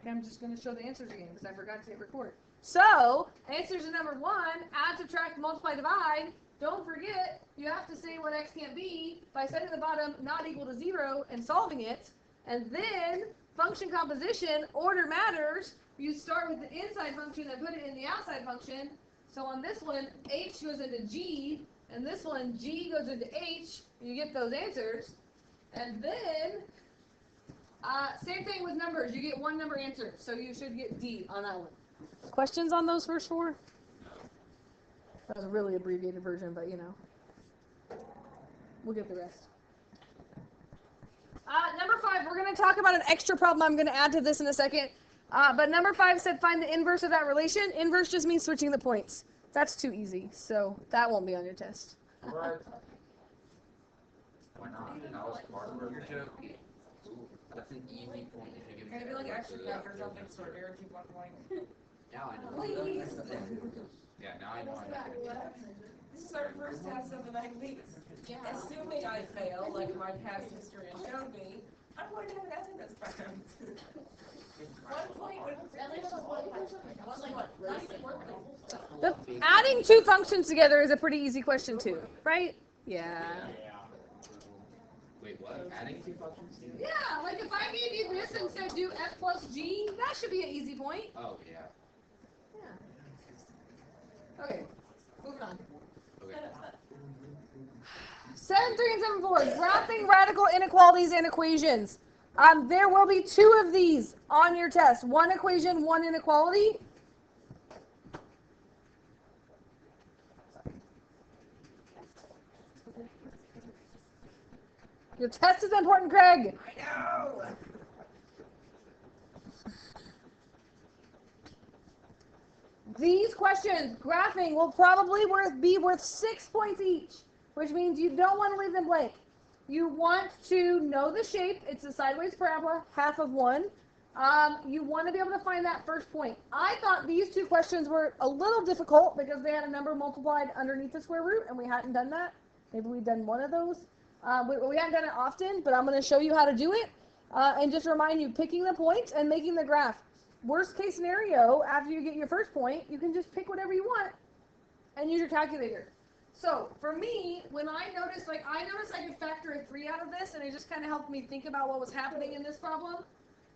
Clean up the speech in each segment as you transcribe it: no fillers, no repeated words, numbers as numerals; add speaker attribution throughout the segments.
Speaker 1: Okay, I'm just going to show the answers again because I forgot to hit record. So, answers to number 1, add, subtract, multiply, divide. Don't forget, you have to say what x can't be by setting the bottom not equal to 0 and solving it. And then, function composition, order matters. You start with the inside function and put it in the outside function. So on this one, h goes into g, and this one, g goes into h. You get those answers. And then, same thing with numbers. You get one number answer, so you should get D on that one. Questions on those first 4? That was a really abbreviated version, but you know. We'll get the rest. Number 5, we're going to talk about an extra problem I'm going to add to this in a second. But number 5 said find the inverse of that relation. Inverse just means switching the points. That's too easy, so that won't be on your test.
Speaker 2: Why not? That was part of your joke. That's an easy point if you give me.
Speaker 3: Maybe like extra check or something, so I guarantee 1 point.
Speaker 2: Now I know. Yeah, now I know.
Speaker 3: This is our first test of the 9 weeks. Yeah. Assuming I fail, like my past history has shown me, I'm going to have an essay this time. 1 point would at least
Speaker 1: Adding 2 functions together is a pretty easy question too, right? Yeah.
Speaker 2: Wait, what? Adding 2 functions?
Speaker 1: Yeah, like if I gave you this and said do f plus g, that should be an easy point.
Speaker 2: Oh, yeah.
Speaker 1: Yeah. Okay, moving on.
Speaker 2: Okay.
Speaker 1: 7, 3, and 7, 4. Graphing radical inequalities and equations. There will be 2 of these on your test. 1 equation, 1 inequality. Your test is important, Craig.
Speaker 3: I know.
Speaker 1: These questions, graphing, will probably be worth 6 points each, which means you don't want to leave them blank. You want to know the shape. It's a sideways parabola, half of 1. You want to be able to find that first point. I thought these 2 questions were a little difficult because they had a number multiplied underneath the square root, and we hadn't done that. Maybe we've done one of those. We haven't done it often, but I'm going to show you how to do it. And just remind you, picking the points and making the graph. Worst case scenario, after you get your first point, you can just pick whatever you want and use your calculator. So for me, when I noticed I could factor a 3 out of this, and it just kind of helped me think about what was happening in this problem.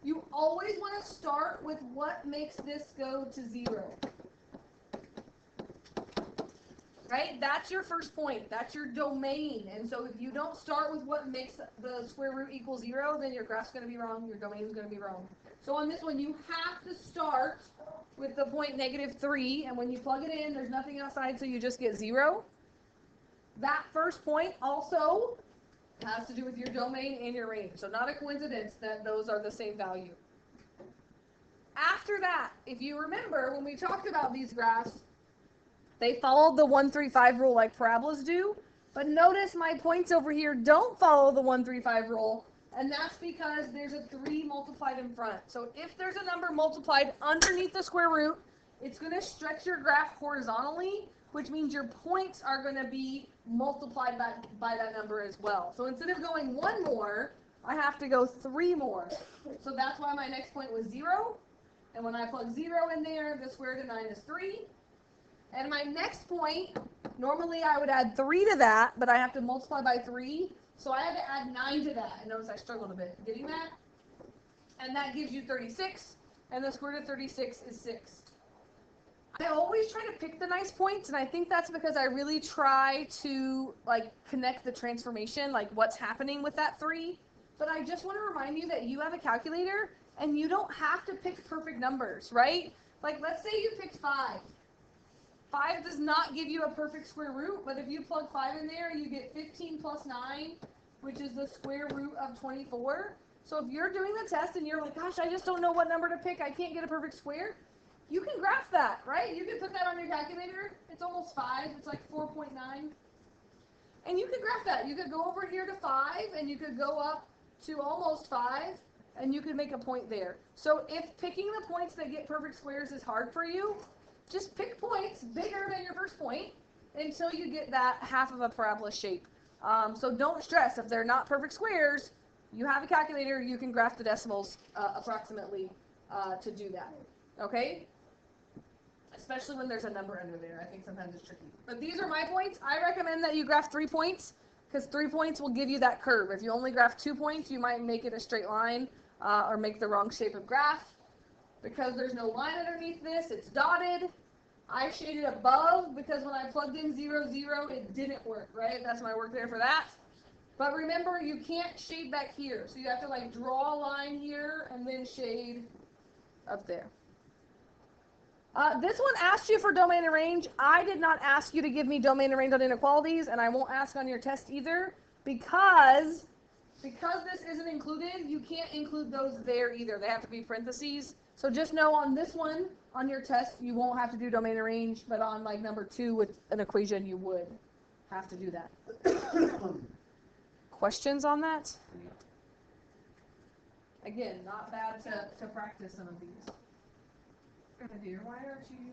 Speaker 1: You always want to start with what makes this go to 0. Right? That's your first point. That's your domain. And so if you don't start with what makes the square root equal 0, then your graph's going to be wrong, your domain is going to be wrong. So on this one, you have to start with the point -3, and when you plug it in, there's nothing outside, so you just get 0. That first point also has to do with your domain and your range. So not a coincidence that those are the same value. After that, if you remember, when we talked about these graphs, they followed the 1, 3, 5 rule like parabolas do. But notice my points over here don't follow the 1, 3, 5 rule. And that's because there's a 3 multiplied in front. So if there's a number multiplied underneath the square root, it's going to stretch your graph horizontally, which means your points are going to be multiplied by that number as well. So instead of going 1 more, I have to go 3 more. So that's why my next point was 0. And when I plug 0 in there, the square root of 9 is 3. And my next point, normally I would add 3 to that, but I have to multiply by 3. So I had to add 9 to that. And notice I struggled a bit getting that. And that gives you 36. And the square root of 36 is 6. I always try to pick the nice points, and I think that's because I really try to connect the transformation, like what's happening with that 3. But I just want to remind you that you have a calculator, and you don't have to pick perfect numbers, right? Like let's say you picked 5. 5 does not give you a perfect square root, but if you plug 5 in there, you get 15 plus 9, which is the square root of 24. So if you're doing the test and you're like, gosh, I just don't know what number to pick, I can't get a perfect square, you can graph that, right? You can put that on your calculator. It's almost 5. It's like 4.9. And you could graph that. You could go over here to 5, and you could go up to almost 5, and you could make a point there. So if picking the points that get perfect squares is hard for you, just pick points bigger than your first point until you get that half of a parabola shape. So don't stress. If they're not perfect squares, you have a calculator. You can graph the decimals approximately to do that. Okay? Especially when there's a number under there. I think sometimes it's tricky. But these are my points. I recommend that you graph 3 points because 3 points will give you that curve. If you only graph 2 points, you might make it a straight line or make the wrong shape of graph. Because there's no line underneath this, it's dotted. I shaded above because when I plugged in 0, 0, it didn't work, right? That's my work there for that. But remember, you can't shade back here. So you have to like draw a line here and then shade up there. This one asked you for domain and range. I did not ask you to give me domain and range on inequalities, and I won't ask on your test either because this isn't included, you can't include those there either. They have to be parentheses. So just know on this one, on your test, you won't have to do domain and range, but on like number 2 with an equation, you would have to do that. Questions on that? Again, not bad to practice some of these. Dear, why aren't you,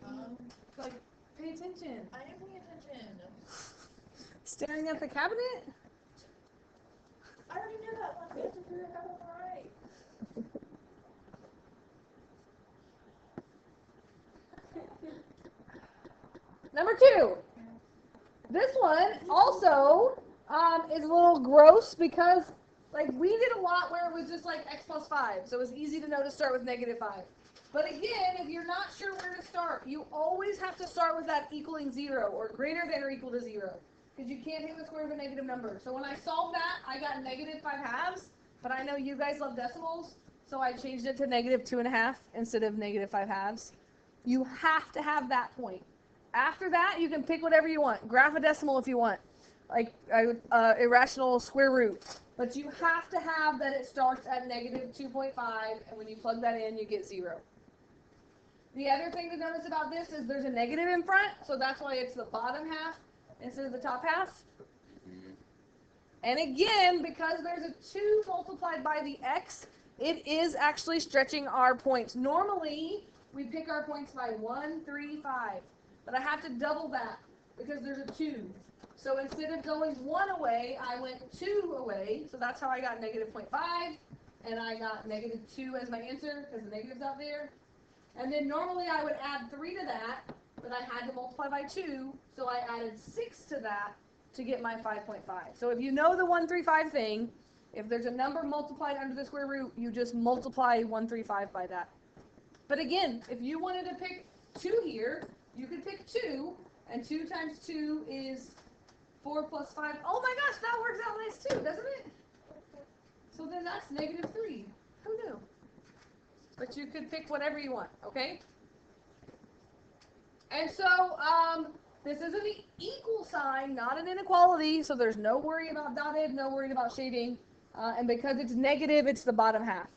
Speaker 1: like, pay attention?
Speaker 3: I am paying attention.
Speaker 1: Staring at the cabinet?
Speaker 3: I already knew that one. We have to figure it out right.
Speaker 1: Number 2. This one also is a little gross because like we did a lot where it was just like x plus 5. So it was easy to know to start with -5. But again, if you're not sure where to start, you always have to start with that equaling 0 or greater than or equal to 0. Because you can't take the square of a negative number. So when I solved that, I got -5/2. But I know you guys love decimals, so I changed it to -2.5 instead of -5/2. You have to have that point. After that, you can pick whatever you want. Graph a decimal if you want, like irrational square root. But you have to have that it starts at -2.5, and when you plug that in, you get 0. The other thing to notice about this is there's a negative in front, so that's why it's the bottom half instead of the top half. And again, because there's a 2 multiplied by the x, it is actually stretching our points. Normally, we pick our points by 1, 3, 5. But I have to double that because there's a 2. So instead of going 1 away, I went 2 away. So that's how I got -0.5. And I got -2 as my answer because the negative's out there. And then normally I would add 3 to that, but I had to multiply by 2. So I added 6 to that to get my 5.5. So if you know the 135 thing, if there's a number multiplied under the square root, you just multiply 135 by that. But again, if you wanted to pick 2 here, you could pick 2, and 2 times 2 is 4 plus 5. Oh my gosh, that works out nice too, doesn't it? So then that's -3. Who knew? But you could pick whatever you want, okay? And so this is an equal sign, not an inequality, so there's no worry about dotted, no worry about shading. And because it's negative, it's the bottom half.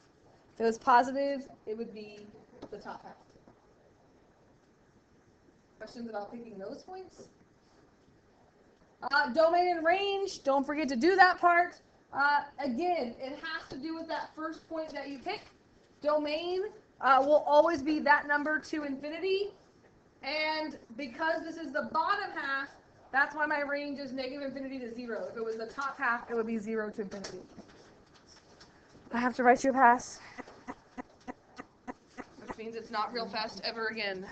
Speaker 1: If it was positive, it would be the top half. Questions about picking those points? Domain and range, don't forget to do that part. Again, it has to do with that first point that you pick. Domain will always be that number to infinity. And because this is the bottom half, that's why my range is -infinity to 0. If it was the top half, it would be 0 to infinity. I have to write you a pass. Which means it's not real fast ever again.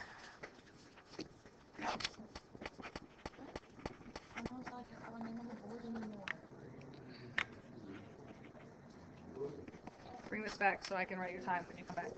Speaker 1: Bring this back so I can write your time when you come back.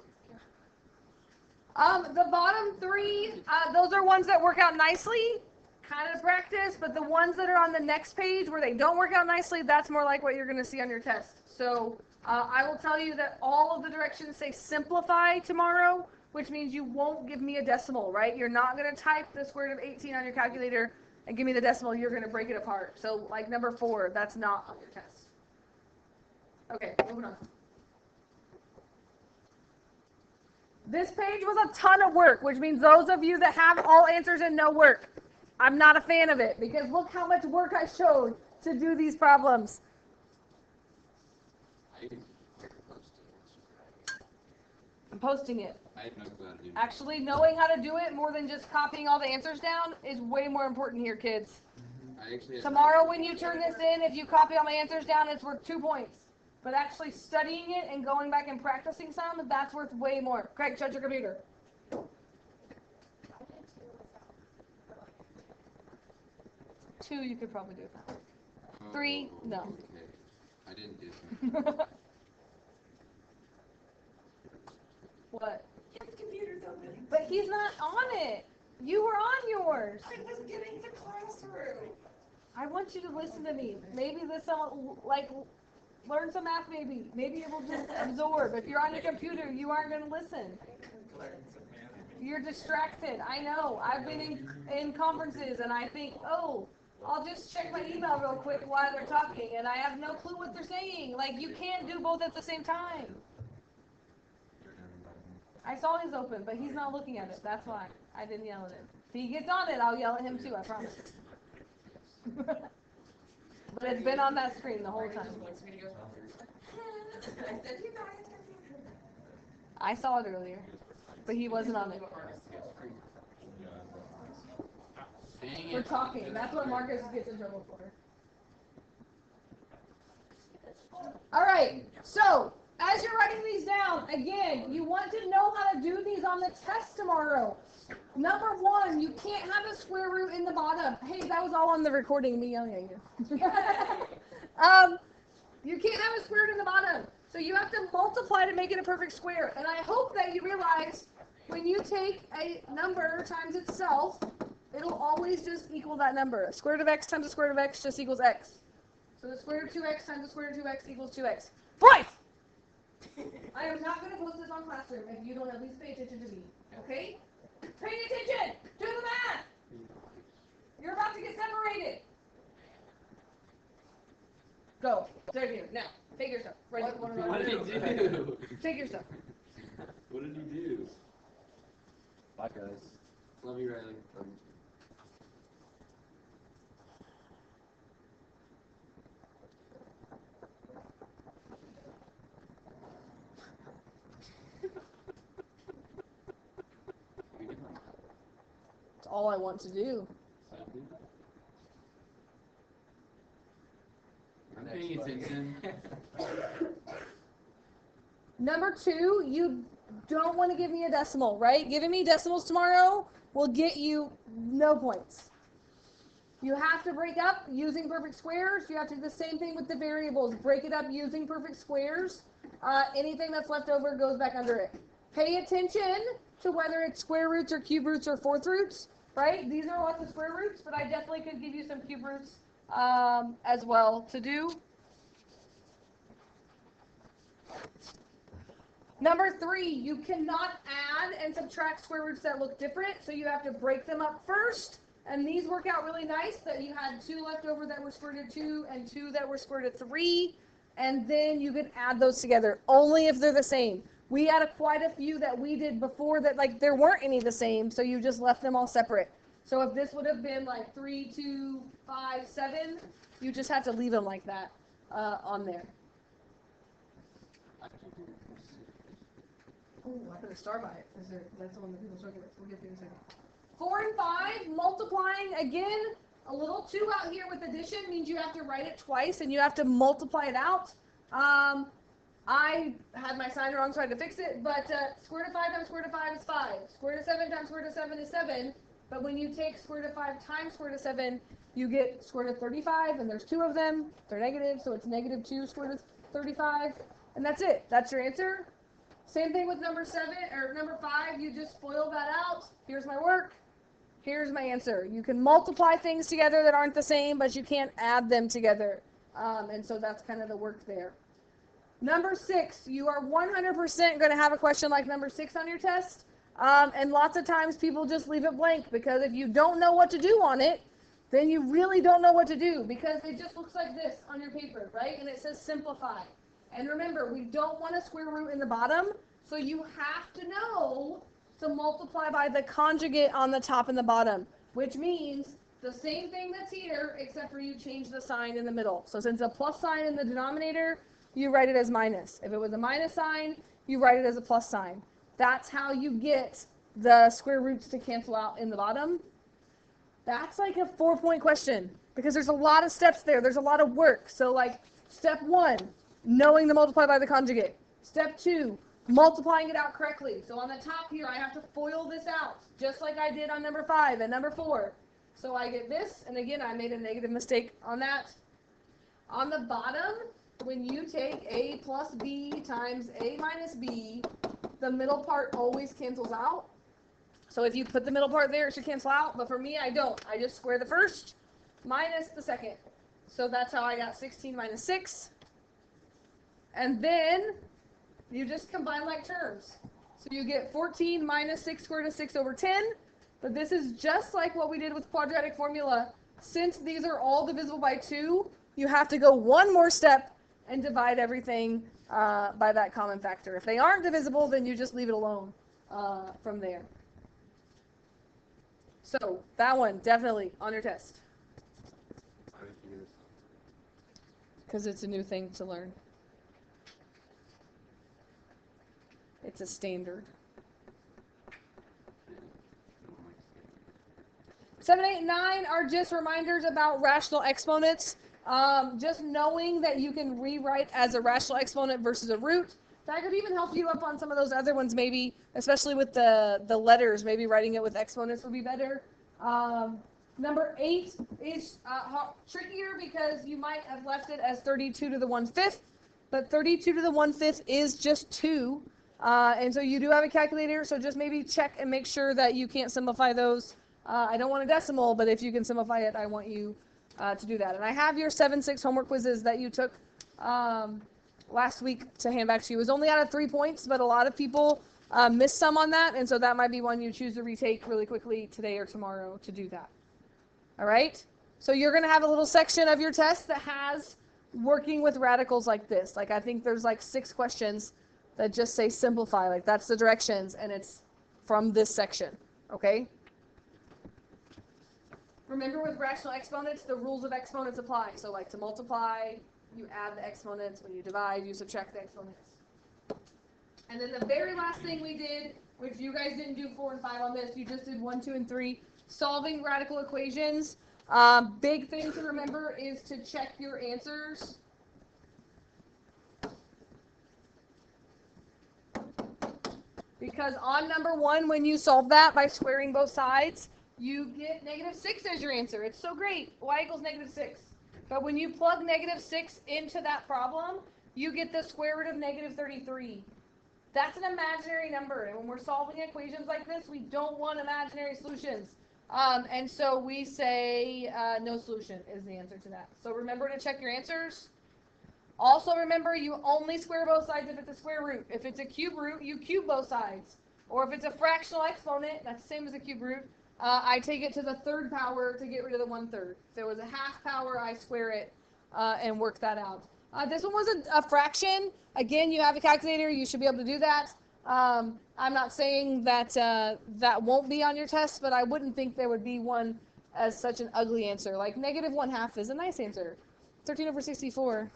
Speaker 1: The bottom 3, those are ones that work out nicely, kind of practice, but the ones that are on the next page where they don't work out nicely, that's more like what you're going to see on your test. So I will tell you that all of the directions say simplify tomorrow, which means you won't give me a decimal, right? You're not going to type the square root of 18 on your calculator and give me the decimal. You're going to break it apart. So like number 4, that's not on your test. Okay, moving on. This page was a ton of work, which means those of you that have all answers and no work, I'm not a fan of it because look how much work I showed to do these problems. I'm posting it. Actually, knowing how to do it more than just copying all the answers down is way more important here, kids. Tomorrow when you turn this in, if you copy all my answers down, it's worth 2 points. But actually studying it and going back and practicing some, that's worth way more. Craig, shut your computer. 2, you could probably do it now. 3, no.
Speaker 2: Okay. I didn't do that.
Speaker 1: What?
Speaker 3: His computer's open.
Speaker 1: But he's not on it. You were on yours.
Speaker 3: I was getting the classroom.
Speaker 1: I want you to listen to me. Maybe this will, like, learn some math maybe. Maybe it will just absorb. If you're on your computer, you aren't going to listen. You're distracted. I know. I've been in conferences and I think, oh, I'll just check my email real quick while they're talking, and I have no clue what they're saying. Like, you can't do both at the same time. I saw his open, but he's not looking at it. That's why I didn't yell at him. If he gets on it, I'll yell at him too, I promise. But it's been on that screen the whole time. I saw it earlier, but he wasn't on it. We're talking. That's what Marcus gets in trouble for. All right. So, as you're writing these down, again, you want to know how to do these on the test tomorrow. Number 1, you can't have a square root in the bottom. Hey, that was all on the recording, me yelling at you. You can't have a square root in the bottom. So you have to multiply to make it a perfect square. And I hope that you realize when you take a number times itself, it'll always just equal that number. Square root of x times the square root of x just equals x. So the square root of 2x times the square root of 2x equals 2x. Boys! I am not going to post this on Classroom if you don't at least pay attention to me. Okay? Pay attention! Do the math! You're about to get separated. Go. There you go. Now, take your stuff. Right.
Speaker 2: What did he do?
Speaker 1: Take your stuff.
Speaker 2: What did he do?
Speaker 4: Bye, guys.
Speaker 2: Love you, Riley.
Speaker 1: It's all I want to do.
Speaker 2: I'm paying attention.
Speaker 1: Number 2, you don't want to give me a decimal, right? Giving me decimals tomorrow will get you no points. You have to break up using perfect squares. You have to do the same thing with the variables. Break it up using perfect squares. Anything that's left over goes back under it. Pay attention to whether it's square roots or cube roots or fourth roots, right? These are lots of square roots, but I definitely could give you some cube roots as well to do. Number 3, you cannot add and subtract square roots that look different, so you have to break them up first. And these work out really nice that you had 2 left over that were square root of 2 and 2 that were square root of 3, and then you can add those together, only if they're the same. We had quite a few that we did before that, like, there weren't any the same, so you just left them all separate. So if this would have been like 3, 2, 5, 7, you just have to leave them like that on there. Oh, I put a star by it. That's the one that people struggle with. We'll get there in a second. 4 and 5, multiplying, again, a little 2 out here with addition means you have to write it twice and you have to multiply it out. I had my sign wrong, so I had to fix it, but square root of 5 times square root of 5 is 5. Square root of 7 times square root of 7 is 7. But when you take square root of 5 times square root of 7, you get square root of 35, and there's 2 of them. They're negative, so it's negative 2 square root of 35. And that's it. That's your answer. Same thing with number 7 or number 5. You just FOIL that out. Here's my work. Here's my answer. You can multiply things together that aren't the same, but you can't add them together. And so that's kind of the work there. Number 6, you are 100% going to have a question like number 6 on your test. And lots of times people just leave it blank because if you don't know what to do on it, then you really don't know what to do because it just looks like this on your paper, right? And it says simplify. And remember, we don't want a square root in the bottom, so you have to know to multiply by the conjugate on the top and the bottom, which means the same thing that's here, except for you change the sign in the middle. So since a plus sign in the denominator, you write it as minus. If it was a minus sign, you write it as a plus sign. That's how you get the square roots to cancel out in the bottom. That's like a 4-point question because there's a lot of steps there. There's a lot of work. So like step 1, knowing to multiply by the conjugate. Step 2, multiplying it out correctly. So on the top here, I have to FOIL this out, just like I did on number 5 and number 4. So I get this, and again, I made a negative mistake on that. On the bottom, when you take a plus b times a minus b, the middle part always cancels out. So if you put the middle part there, it should cancel out, but for me, I don't. I just square the first minus the second. So that's how I got 16 minus 6. And then you just combine like terms. So you get 14 minus 6 squared is 6 over 10. But this is just like what we did with quadratic formula. Since these are all divisible by 2, you have to go one more step and divide everything by that common factor. If they aren't divisible, then you just leave it alone from there. So that one, definitely on your test. Because it's a new thing to learn. It's a standard. 7, 8, and 9 are just reminders about rational exponents. Just knowing that you can rewrite as a rational exponent versus a root. That could even help you up on some of those other ones, maybe, especially with the letters. Maybe writing it with exponents would be better. Number 8 is trickier because you might have left it as 32 to the 1/5, but 32 to the 1/5 is just 2. And so you do have a calculator, so just maybe check and make sure that you can't simplify those. I don't want a decimal, but if you can simplify it, I want you to do that. And I have your 7-6 homework quizzes that you took last week to hand back to you. It was only out of 3 points, but a lot of people missed some on that, and so that might be one you choose to retake really quickly today or tomorrow to do that. All right? So you're going to have a little section of your test that has working with radicals like this. Like I think there's like 6 questions that just say simplify, like that's the directions, and it's from this section, okay? Remember with rational exponents, the rules of exponents apply. So like to multiply, you add the exponents. When you divide, you subtract the exponents. And then the very last thing we did, which you guys didn't do 4 and 5 on this, you just did 1, 2, and 3, solving radical equations. Big thing to remember is to check your answers. Because on number 1, when you solve that by squaring both sides, you get -6 as your answer. It's so great. Y equals -6. But when you plug -6 into that problem, you get the square root of -33. That's an imaginary number. And when we're solving equations like this, we don't want imaginary solutions. And so we say no solution is the answer to that. So remember to check your answers. Also remember, you only square both sides if it's a square root. If it's a cube root, you cube both sides. Or if it's a fractional exponent, that's the same as a cube root, I take it to the 3rd power to get rid of the 1/3. If it was a 1/2 power, I square it and work that out. This one was a fraction. Again, you have a calculator. You should be able to do that. I'm not saying that that won't be on your test, but I wouldn't think there would be one as such an ugly answer. Like -1/2 is a nice answer. 13 over 64,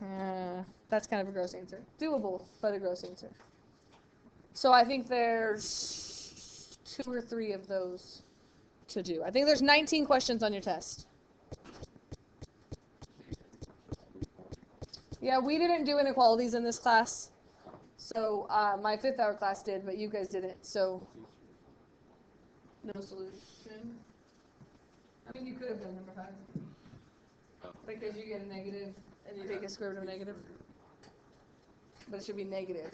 Speaker 1: that's kind of a gross answer. Doable, but a gross answer. So I think there's 2 or 3 of those to do. I think there's 19 questions on your test. Yeah, we didn't do inequalities in this class. So my 5th hour class did, but you guys didn't. So no solution. I mean, you could have done number 5. Because you get a negative, and you take a square root of a negative. But it should be negative,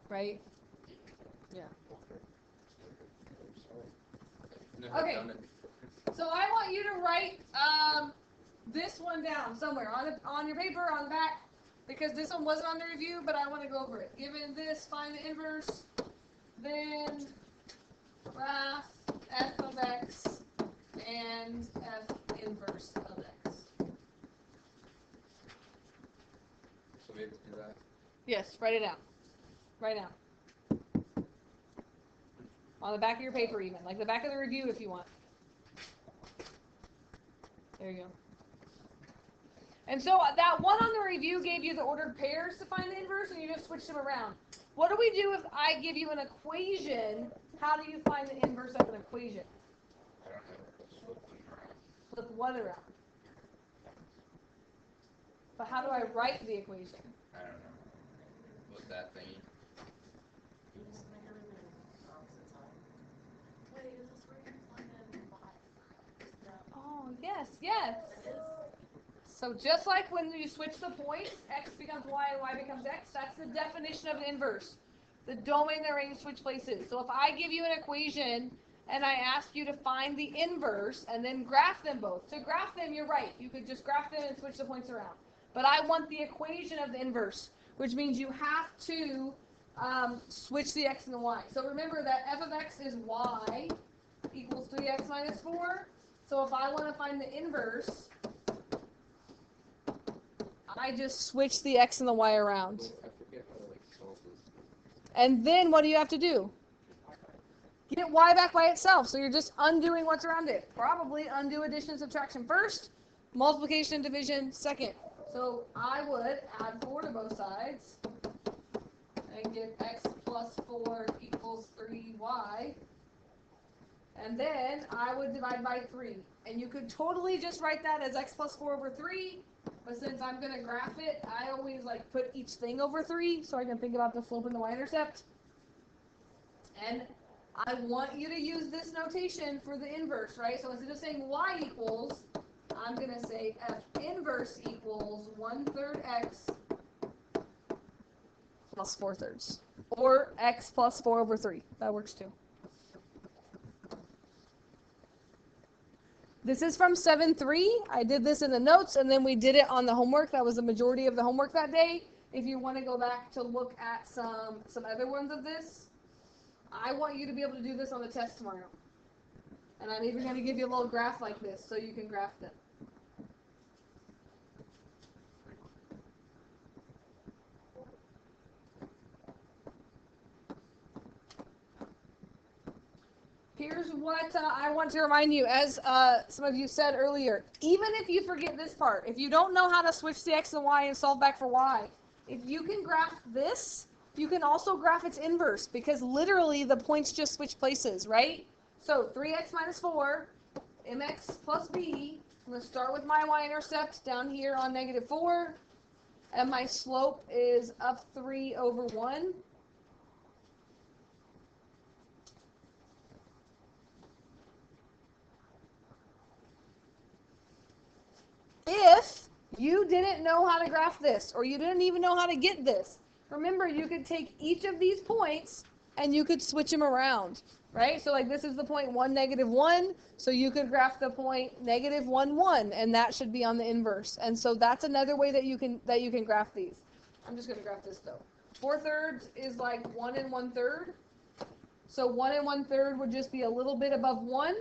Speaker 1: right? Yeah. Okay. So I want you to write this one down somewhere on your paper, on the back, because this one wasn't on the review, but I want to go over it. Given this, find the inverse, then graph f of x and f inverse of x.
Speaker 2: So we have to do that.
Speaker 1: Yes, write it down. Write it down. On the back of your paper even, like the back of the review if you want. There you go. And so that one on the review gave you the ordered pairs to find the inverse, and you just switch them around. What do we do if I give you an equation? How do you find the inverse of an equation?
Speaker 2: I don't know.
Speaker 1: Flip what around? But how do I write the equation?
Speaker 2: I don't know. that thing.
Speaker 3: You just make everything opposite side. Wait, is this where you're plugging in?
Speaker 1: Oh, yes, yes.
Speaker 3: It is.
Speaker 1: So just like when you switch the points, x becomes y and y becomes x, that's the definition of an inverse. The domain they're in switch places. So if I give you an equation and I ask you to find the inverse and then graph them both. To graph them, you're right. You could just graph them and switch the points around. But I want the equation of the inverse, which means you have to switch the x and the y. So remember that f of x is y equals 3x minus 4. So if I want to find the inverse, I just switch the x and the y around.
Speaker 2: I forget how to like solve this.
Speaker 1: And then what do you have to do? Get y back by itself. So you're just undoing what's around it. Probably undo addition and subtraction first, multiplication and division second. So I would add 4 to both sides and get x plus 4 equals 3y. And then I would divide by 3. And you could totally just write that as x plus 4 over 3. But since I'm going to graph it, I always like put each thing over 3 so I can think about the slope and the y-intercept. And I want you to use this notation for the inverse, right? So instead of saying y equals, I'm going to say f inverse equals 1/3 x plus 4/3. Or x plus 4 over 3. That works too. This is from 7.3. I did this in the notes, and then we did it on the homework. That was the majority of the homework that day. If you want to go back to look at some other ones of this, I want you to be able to do this on the test tomorrow. And I'm even going to give you a little graph like this so you can graph them. Here's what I want to remind you, as some of you said earlier, even if you forget this part, if you don't know how to switch the x and y and solve back for y, if you can graph this, you can also graph its inverse, because literally the points just switch places, right? So 3x minus 4, mx plus b, I'm going to start with my y-intercept down here on -4, and my slope is up 3 over 1. If you didn't know how to graph this, or you didn't even know how to get this, remember you could take each of these points and you could switch them around, right? So like this is the point 1, -1, so you could graph the point -1, 1, and that should be on the inverse. And so that's another way that you can graph these. I'm just going to graph this though. 4/3 is like 1 1/3. So 1 1/3 would just be a little bit above 1.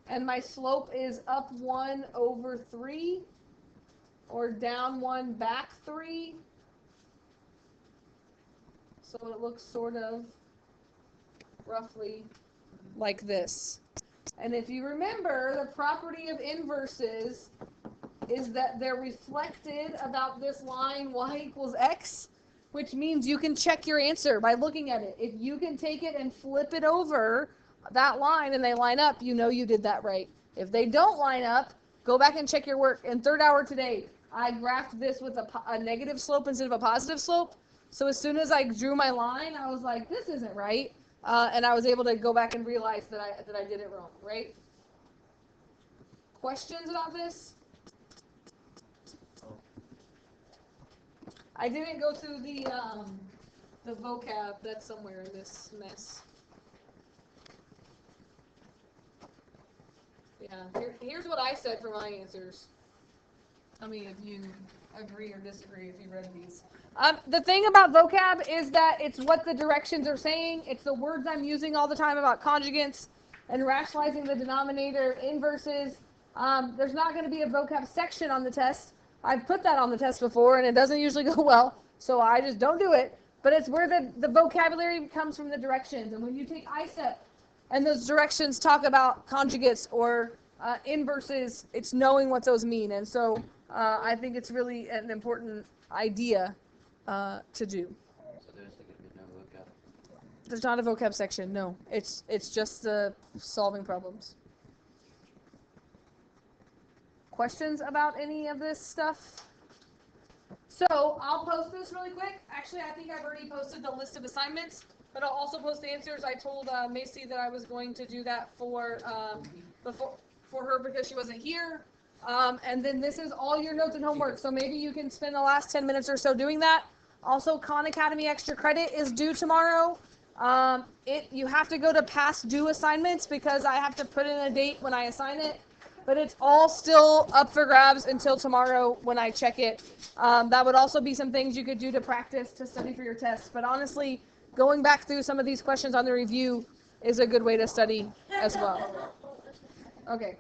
Speaker 1: And my slope is up 1 over 3, or down 1 back 3. So it looks sort of roughly like this. And if you remember, the property of inverses is that they're reflected about this line y equals x, which means you can check your answer by looking at it. If you can take it and flip it over that line and they line up, you know you did that right. If they don't line up, go back and check your work. In third hour today, I graphed this with a negative slope instead of a positive slope. So as soon as I drew my line, I was like, this isn't right. And I was able to go back and realize that I did it wrong, right? Questions about this? I didn't go through the vocab that's somewhere in this mess. Yeah, here's what I said for my answers. Tell me if you agree or disagree if you read these. The thing about vocab is that it's what the directions are saying. It's the words I'm using all the time about conjugates and rationalizing the denominator, inverses. There's not going to be a vocab section on the test. I've put that on the test before, and it doesn't usually go well, so I just don't do it. But it's where the vocabulary comes from the directions. And when you take ISEP, and those directions talk about conjugates or inverses, it's knowing what those mean. And so I think it's really an important idea to do.
Speaker 2: So there's like a no vocab.
Speaker 1: There's not a vocab section, no. It's just solving problems. Questions about any of this stuff? So I'll post this really quick. Actually, I think I've already posted the list of assignments, but I'll also post the answers. I told Macy that I was going to do that for her because she wasn't here. And then this is all your notes and homework. So maybe you can spend the last 10 minutes or so doing that. Also, Khan Academy extra credit is due tomorrow. You have to go to past due assignments because I have to put in a date when I assign it. But it's all still up for grabs until tomorrow when I check it. That would also be some things you could do to practice to study for your tests. But honestly, going back through some of these questions on the review is a good way to study as well. Okay.